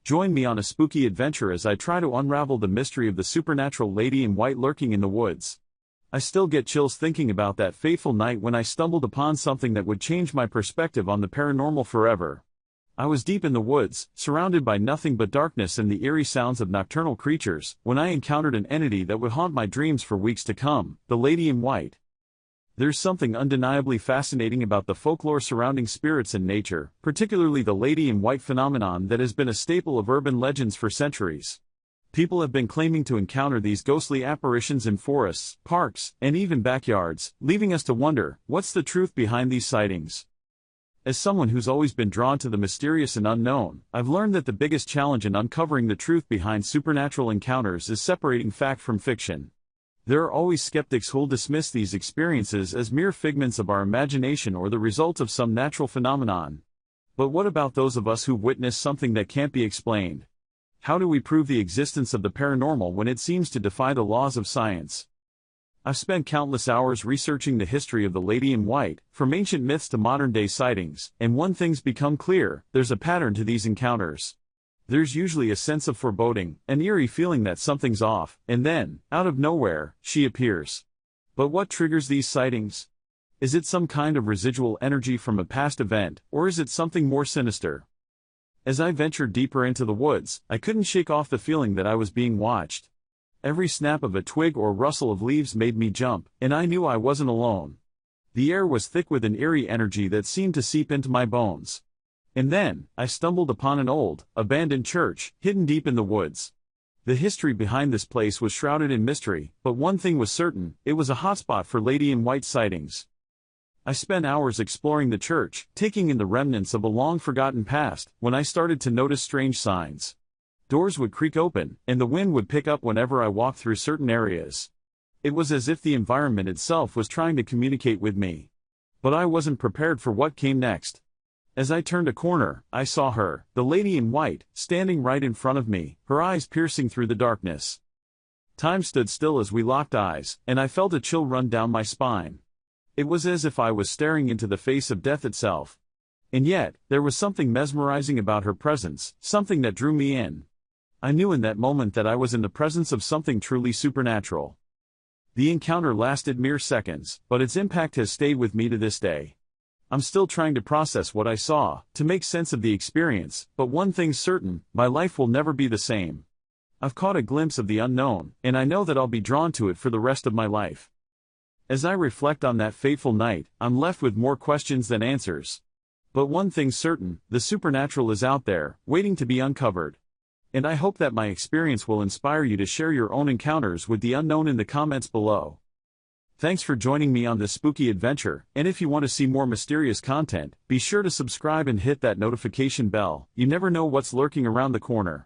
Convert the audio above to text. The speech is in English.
Join me on a spooky adventure as I try to unravel the mystery of the supernatural lady in white lurking in the woods. I still get chills thinking about that fateful night when I stumbled upon something that would change my perspective on the paranormal forever. I was deep in the woods, surrounded by nothing but darkness and the eerie sounds of nocturnal creatures, when I encountered an entity that would haunt my dreams for weeks to come, the lady in white. There's something undeniably fascinating about the folklore surrounding spirits in nature, particularly the lady in white phenomenon that has been a staple of urban legends for centuries. People have been claiming to encounter these ghostly apparitions in forests, parks, and even backyards, leaving us to wonder, what's the truth behind these sightings? As someone who's always been drawn to the mysterious and unknown, I've learned that the biggest challenge in uncovering the truth behind supernatural encounters is separating fact from fiction. There are always skeptics who'll dismiss these experiences as mere figments of our imagination or the result of some natural phenomenon. But what about those of us who've witnessed something that can't be explained? How do we prove the existence of the paranormal when it seems to defy the laws of science? I've spent countless hours researching the history of the lady in white, from ancient myths to modern-day sightings, and one thing's become clear: there's a pattern to these encounters. There's usually a sense of foreboding, an eerie feeling that something's off, and then, out of nowhere, she appears. But what triggers these sightings? Is it some kind of residual energy from a past event, or is it something more sinister? As I ventured deeper into the woods, I couldn't shake off the feeling that I was being watched. Every snap of a twig or rustle of leaves made me jump, and I knew I wasn't alone. The air was thick with an eerie energy that seemed to seep into my bones. And then, I stumbled upon an old, abandoned church, hidden deep in the woods. The history behind this place was shrouded in mystery, but one thing was certain: it was a hotspot for lady in white sightings. I spent hours exploring the church, taking in the remnants of a long-forgotten past, when I started to notice strange signs. Doors would creak open, and the wind would pick up whenever I walked through certain areas. It was as if the environment itself was trying to communicate with me. But I wasn't prepared for what came next. As I turned a corner, I saw her, the lady in white, standing right in front of me, her eyes piercing through the darkness. Time stood still as we locked eyes, and I felt a chill run down my spine. It was as if I was staring into the face of death itself. And yet, there was something mesmerizing about her presence, something that drew me in. I knew in that moment that I was in the presence of something truly supernatural. The encounter lasted mere seconds, but its impact has stayed with me to this day. I'm still trying to process what I saw, to make sense of the experience, but one thing's certain: my life will never be the same. I've caught a glimpse of the unknown, and I know that I'll be drawn to it for the rest of my life. As I reflect on that fateful night, I'm left with more questions than answers. But one thing's certain: the supernatural is out there, waiting to be uncovered. And I hope that my experience will inspire you to share your own encounters with the unknown in the comments below. Thanks for joining me on this spooky adventure, and if you want to see more mysterious content, be sure to subscribe and hit that notification bell. You never know what's lurking around the corner.